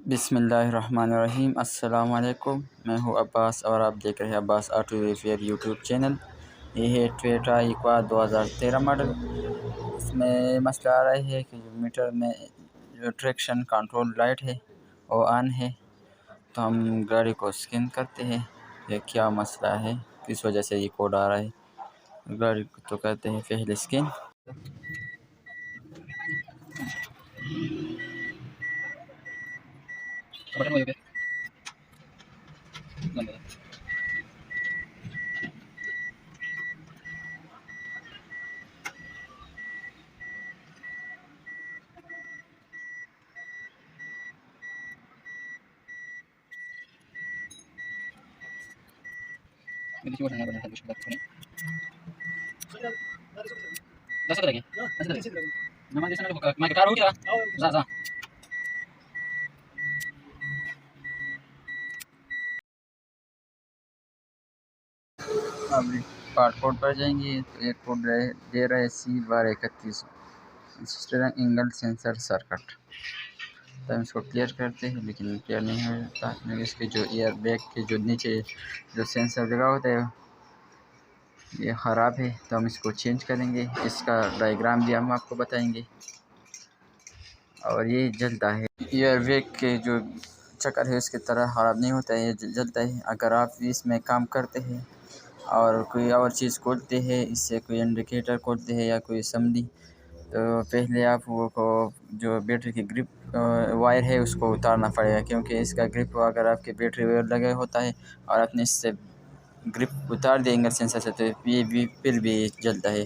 बिस्मिल्लाहिर्रहमानिर्रहीम। अस्सलाम वालेकुम। मैं हूं अब्बास और आप देख रहे हैं Abbas auto repair YouTube channel. ये है टोयोटा इक्वा 2013 मॉडल। इसमें मसला आ रहा है कि जो मीटर में जो ट्रैक्शन कंट्रोल लाइट है वो ऑन है, तो हम गाड़ी को स्कैन करते हैं ये क्या मसला है, किस वजह से ये कोड आ रहा है। गाड़ी को तो करते हैं पहले स्कैन। अब पार्ट कोड पर जाएंगे तो एक कोड दे रहा है C/31 steering angle sensor circuit. तो हम इसको क्लियर करते हैं, लेकिन क्लियर नहीं होता क्योंकि इसके जो एयर बैग के जो नीचे जो सेंसर लगा होता है ये ख़राब है। तो हम इसको चेंज करेंगे, इसका डायग्राम भी हम आपको बताएंगे। और ये जलता है, एयर बैग के जो चक्कर है उसकी तरह ख़राब नहीं होता है, ये जलता है। अगर आप इसमें काम करते हैं और कोई और चीज़ खोलते हैं, इससे कोई इंडिकेटर खोलते हैं या कोई असम्बली, तो पहले आप वो को जो बैटरी की ग्रिप वायर है उसको उतारना पड़ेगा, क्योंकि इसका ग्रिप अगर आपके बैटरी वायर लगा होता है और आपने इससे ग्रिप उतार देंगे सेंसर से, तो ये भी फिर भी जलता है,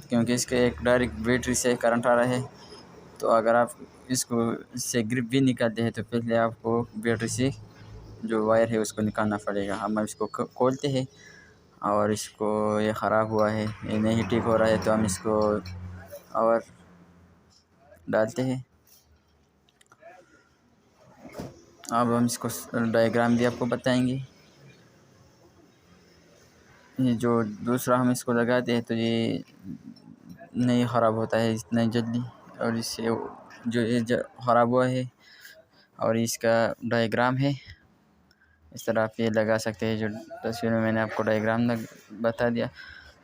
क्योंकि इसके एक डायरेक्ट बैटरी से करंट आ रहा है। तो अगर आप इसको इससे ग्रिप भी निकालते हैं तो पहले आपको बैटरी से जो वायर है उसको निकालना पड़ेगा। हम इसको खोलते हैं और इसको ये ख़राब हुआ है, ये नहीं ठीक हो रहा है, तो हम इसको और डालते हैं। अब हम इसको डायग्राम भी आपको बताएंगे। ये जो दूसरा हम इसको लगाते हैं तो ये नहीं ख़राब होता है इतना जल्दी, और इससे जो ये ख़राब हुआ है और इसका डायग्राम है, इस तरह आप ये लगा सकते हैं। जो तस्वीर में मैंने आपको डायग्राम बता दिया,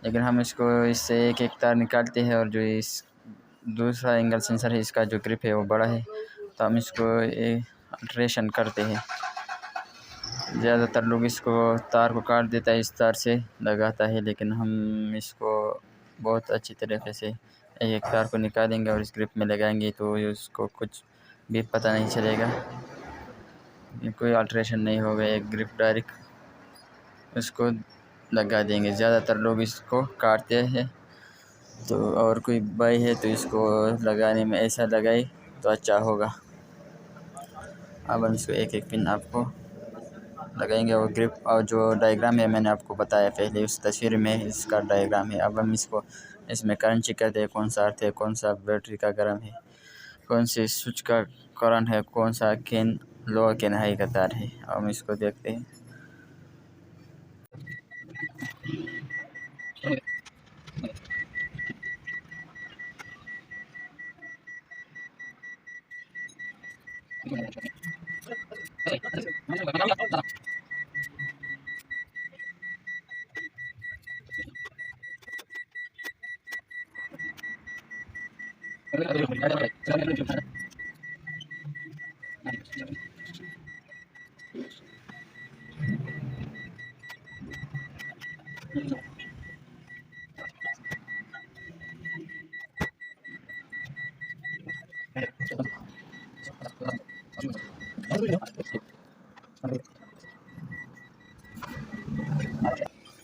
लेकिन हम इसको इससे एक एक तार निकालते हैं और जो इस दूसरा एंगल सेंसर है इसका जो ग्रिप है वो बड़ा है, तो हम इसको अल्ट्रेशन करते हैं। ज़्यादातर लोग इसको तार को काट देता है, इस तार से लगाता है, लेकिन हम इसको बहुत अच्छी तरीके से एक तार को निकालेंगे और इस ग्रिप में लगाएंगे तो उसको कुछ भी पता नहीं चलेगा, कोई अल्ट्रेशन नहीं होगा। एक ग्रिप डायरेक्ट उसको लगा देंगे। ज़्यादातर लोग इसको काटते हैं, तो और कोई भाई है तो इसको लगाने में ऐसा लगाए तो अच्छा होगा। अब हम इसको एक एक पिन आपको लगाएंगे और ग्रिप और जो डायग्राम है मैंने आपको बताया पहले उस तस्वीर में इसका डायग्राम है। अब हम इसको इसमें करंट चेक करते हैं, कौन सा अर्थ है, कौन सा बैटरी का गर्म है, कौन से स्विच का करंट है, कौन सा कैन लो कैन हाई का तार है। अब हम इसको देखते हैं।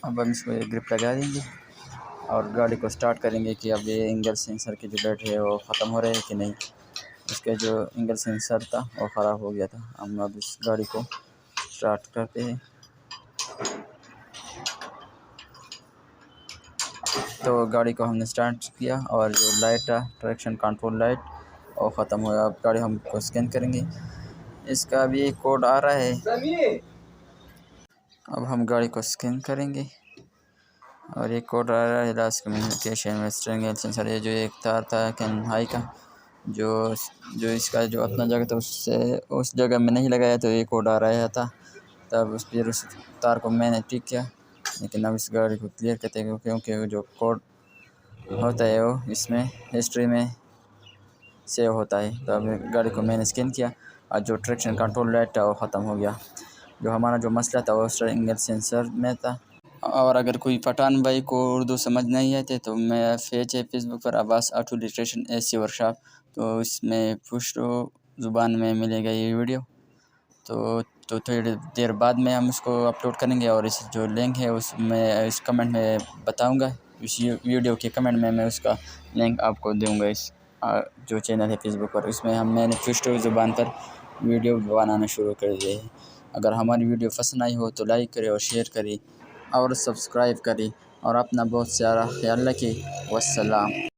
अब हम इसको एक ग्रिप लगा देंगे और गाड़ी को स्टार्ट करेंगे कि अब ये एंगल सेंसर की जो बैटरी है वो ख़त्म हो रहा है कि नहीं। इसका जो एंगल सेंसर था वो ख़राब हो गया था। हम अब इस गाड़ी को स्टार्ट करते हैं। तो गाड़ी को हमने स्टार्ट किया और जो लाइट था ट्रैक्शन कंट्रोल लाइट वो ख़त्म हुआ। अब गाड़ी हमको स्कैन करेंगे, इसका भी कोड आ रहा है। अब हम गाड़ी को स्कैन करेंगे और एक कोड आ रहा है लास्ट कम्युनिकेशन में स्ट्रिंग सेंसर। ये जो एक तार था कैन हाई का जो जो इसका जो अपना जगह था उससे उस जगह में नहीं लगाया, तो एक कोड आ रहा था। तब फिर उस तार को मैंने ठीक किया, लेकिन अब इस गाड़ी को क्लियर करते हैं क्योंकि जो कोड होता है वो इसमें हिस्ट्री में सेव होता है। तो अब गाड़ी को मैंने स्कैन किया और जो ट्रैक्शन कंट्रोल लाइट था वो ख़त्म हो गया। जो हमारा जो मसला था वो ट्रायंगल सेंसर में था। और अगर कोई पठान भाई को उर्दू समझ नहीं आते तो मैं पेज है फेसबुक पर Abbas auto electrician AC workshop, तो इसमें पुश्तो ज़ुबान में मिलेगा ये वीडियो। तो थोड़ी देर बाद में हम उसको अपलोड करेंगे और इस जो लिंक है उसमें इस कमेंट में बताऊंगा। इस वीडियो के कमेंट में मैं उसका लिंक आपको दूंगा। इस जो चैनल है फेसबुक पर, उसमें मैंने पुश्तो ज़ुबान पर वीडियो बनाना शुरू कर दिए है। अगर हमारी वीडियो पसंद आई हो तो लाइक करें और शेयर करें और सब्सक्राइब करें और अपना बहुत सारा ख्याल रखें। वस्सलाम।